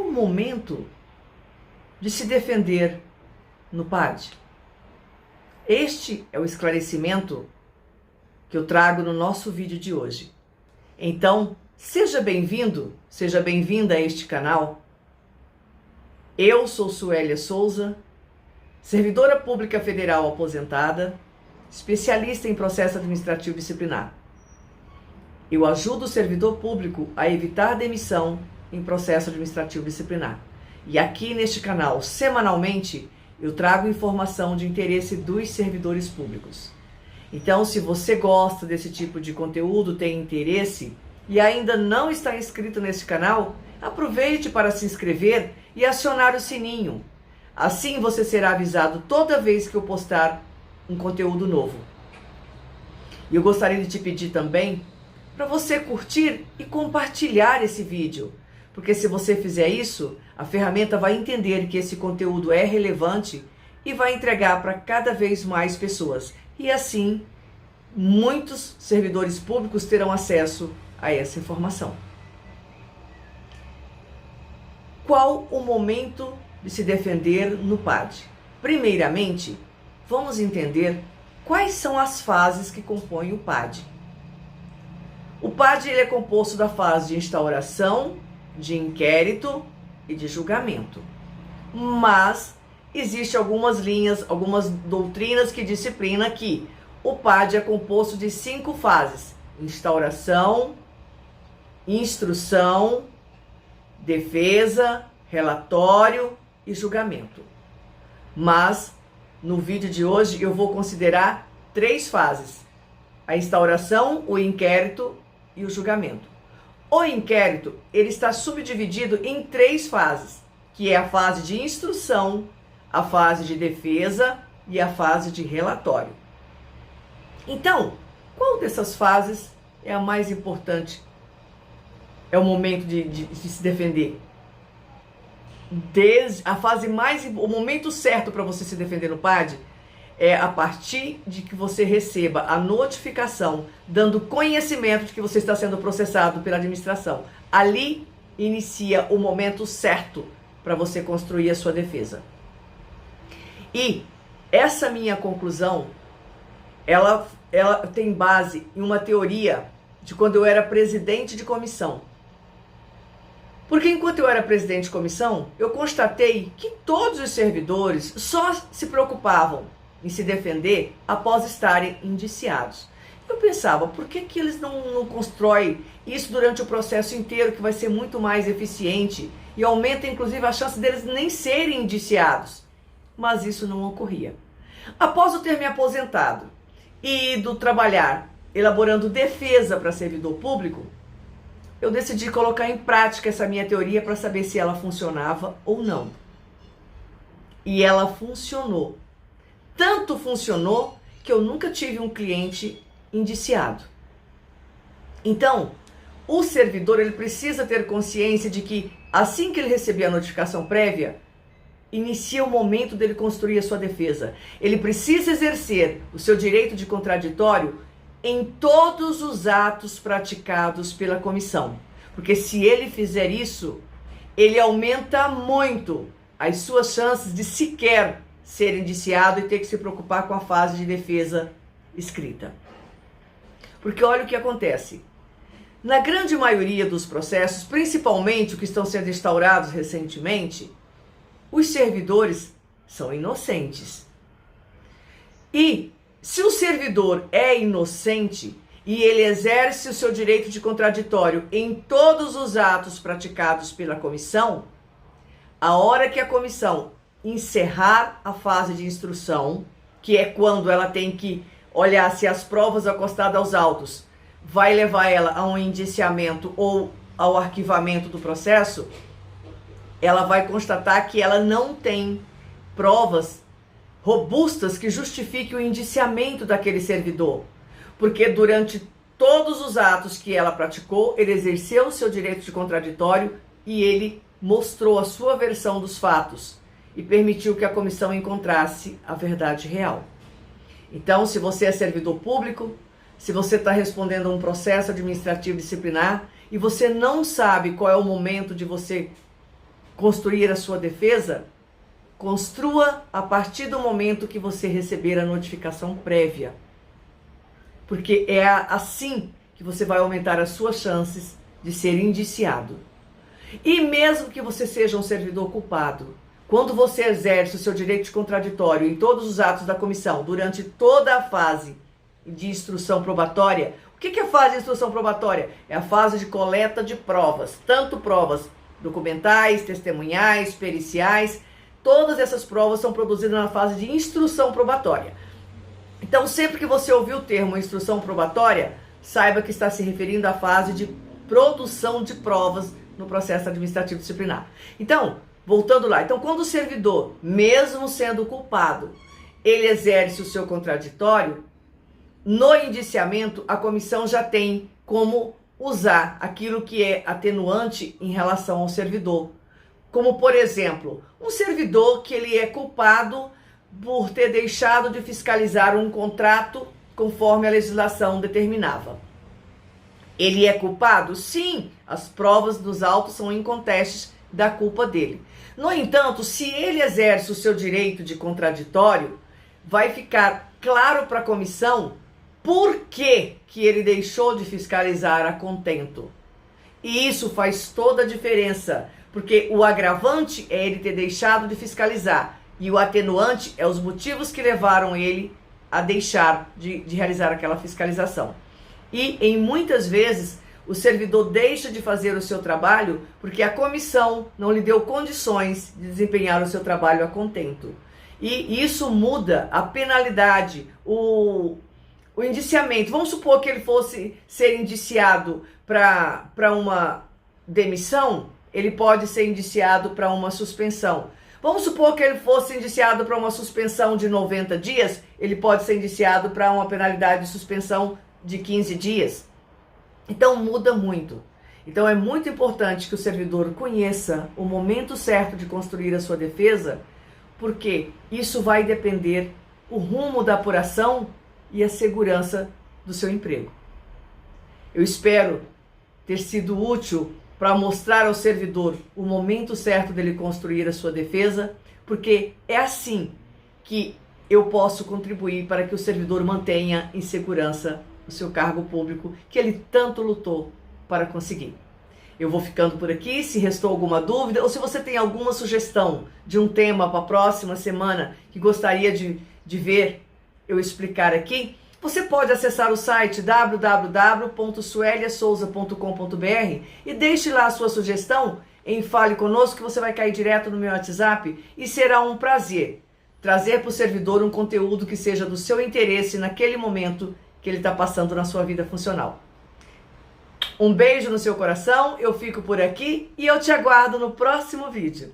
o momento de se defender no PAD? Este é o esclarecimento que eu trago no nosso vídeo de hoje. Então, seja bem-vindo, seja bem-vinda a este canal. Eu sou Suélia Souza, servidora pública federal aposentada, especialista em processo administrativo disciplinar. Eu ajudo o servidor público a evitar demissão em processo administrativo disciplinar. E aqui neste canal, semanalmente, eu trago informação de interesse dos servidores públicos. Então, se você gosta desse tipo de conteúdo, tem interesse e ainda não está inscrito nesse canal, aproveite para se inscrever e acionar o sininho. Assim você será avisado toda vez que eu postar um conteúdo novo. E eu gostaria de te pedir também para você curtir e compartilhar esse vídeo, porque se você fizer isso, a ferramenta vai entender que esse conteúdo é relevante e vai entregar para cada vez mais pessoas. E assim, muitos servidores públicos terão acesso a essa informação. Qual o momento de se defender no PAD? Primeiramente, vamos entender quais são as fases que compõem o PAD. O PAD ele é composto da fase de instauração, de inquérito e de julgamento. Mas existem algumas linhas, algumas doutrinas que disciplinam que o PAD é composto de 5 fases: instauração, instrução, defesa, relatório e julgamento. Mas no vídeo de hoje eu vou considerar 3 fases: a instauração, o inquérito e o julgamento. O inquérito ele está subdividido em 3 fases, que é a fase de instrução, a fase de defesa e a fase de relatório. Então, qual dessas fases é a mais importante? É o momento de se defender. O momento certo para você se defender no PAD é a partir de que você receba a notificação dando conhecimento de que você está sendo processado pela administração. Ali inicia o momento certo para você construir a sua defesa. E essa minha conclusão, ela tem base em uma teoria de quando eu era presidente de comissão. Porque enquanto eu era presidente de comissão, eu constatei que todos os servidores só se preocupavam em se defender após estarem indiciados. Eu pensava, por que eles não constroem isso durante o processo inteiro, que vai ser muito mais eficiente e aumenta inclusive a chance deles nem serem indiciados? Mas isso não ocorria. Após eu ter me aposentado e ido trabalhar elaborando defesa para servidor público, eu decidi colocar em prática essa minha teoria para saber se ela funcionava ou não. E ela funcionou. Tanto funcionou que eu nunca tive um cliente indiciado. Então, o servidor ele precisa ter consciência de que assim que ele receber a notificação prévia, inicia o momento dele construir a sua defesa. Ele precisa exercer o seu direito de contraditório em todos os atos praticados pela comissão. Porque se ele fizer isso, ele aumenta muito as suas chances de sequer ser indiciado e ter que se preocupar com a fase de defesa escrita. Porque olha o que acontece. Na grande maioria dos processos, principalmente os que estão sendo instaurados recentemente, os servidores são inocentes. E se o servidor é inocente e ele exerce o seu direito de contraditório em todos os atos praticados pela comissão, a hora que a comissão encerrar a fase de instrução, que é quando ela tem que olhar se as provas acostadas aos autos vai levar ela a um indiciamento ou ao arquivamento do processo, ela vai constatar que ela não tem provas robustas que justifiquem o indiciamento daquele servidor. Porque durante todos os atos que ela praticou, ele exerceu o seu direito de contraditório e ele mostrou a sua versão dos fatos e permitiu que a comissão encontrasse a verdade real. Então, se você é servidor público, se você está respondendo a um processo administrativo disciplinar e você não sabe qual é o momento de você construir a sua defesa, construa a partir do momento que você receber a notificação prévia. Porque é assim que você vai aumentar as suas chances de ser indiciado. E mesmo que você seja um servidor culpado, quando você exerce o seu direito de contraditório em todos os atos da comissão, durante toda a fase de instrução probatória, o que é a fase de instrução probatória? É a fase de coleta de provas, tanto provas documentais, testemunhais, periciais, todas essas provas são produzidas na fase de instrução probatória. Então, sempre que você ouvir o termo instrução probatória, saiba que está se referindo à fase de produção de provas no processo administrativo disciplinar. Então, voltando lá, então quando o servidor, mesmo sendo culpado, ele exerce o seu contraditório, no indiciamento a comissão já tem como usar aquilo que é atenuante em relação ao servidor. Como, por exemplo, um servidor que ele é culpado por ter deixado de fiscalizar um contrato conforme a legislação determinava. Ele é culpado? Sim, as provas dos autos são incontestes da culpa dele. No entanto, se ele exerce o seu direito de contraditório, vai ficar claro para a comissão por que ele deixou de fiscalizar a contento. E isso faz toda a diferença, porque o agravante é ele ter deixado de fiscalizar e o atenuante é os motivos que levaram ele a deixar de realizar aquela fiscalização. E em muitas vezes o servidor deixa de fazer o seu trabalho porque a comissão não lhe deu condições de desempenhar o seu trabalho a contento. E isso muda a penalidade, o indiciamento. Vamos supor que ele fosse ser indiciado para uma demissão, ele pode ser indiciado para uma suspensão. Vamos supor que ele fosse indiciado para uma suspensão de 90 dias, ele pode ser indiciado para uma penalidade de suspensão de 15 dias. Então muda muito. Então é muito importante que o servidor conheça o momento certo de construir a sua defesa, porque isso vai depender o rumo da apuração e a segurança do seu emprego. Eu espero ter sido útil para mostrar ao servidor o momento certo dele construir a sua defesa, porque é assim que eu posso contribuir para que o servidor mantenha em segurança o seu cargo público que ele tanto lutou para conseguir. Eu vou ficando por aqui. Se restou alguma dúvida ou se você tem alguma sugestão de um tema para a próxima semana que gostaria de ver eu explicar aqui, você pode acessar o site www.sueliasouza.com.br e deixe lá a sua sugestão em Fale Conosco, que você vai cair direto no meu WhatsApp e será um prazer trazer para o servidor um conteúdo que seja do seu interesse naquele momento que ele está passando na sua vida funcional. Um beijo no seu coração, eu fico por aqui e eu te aguardo no próximo vídeo.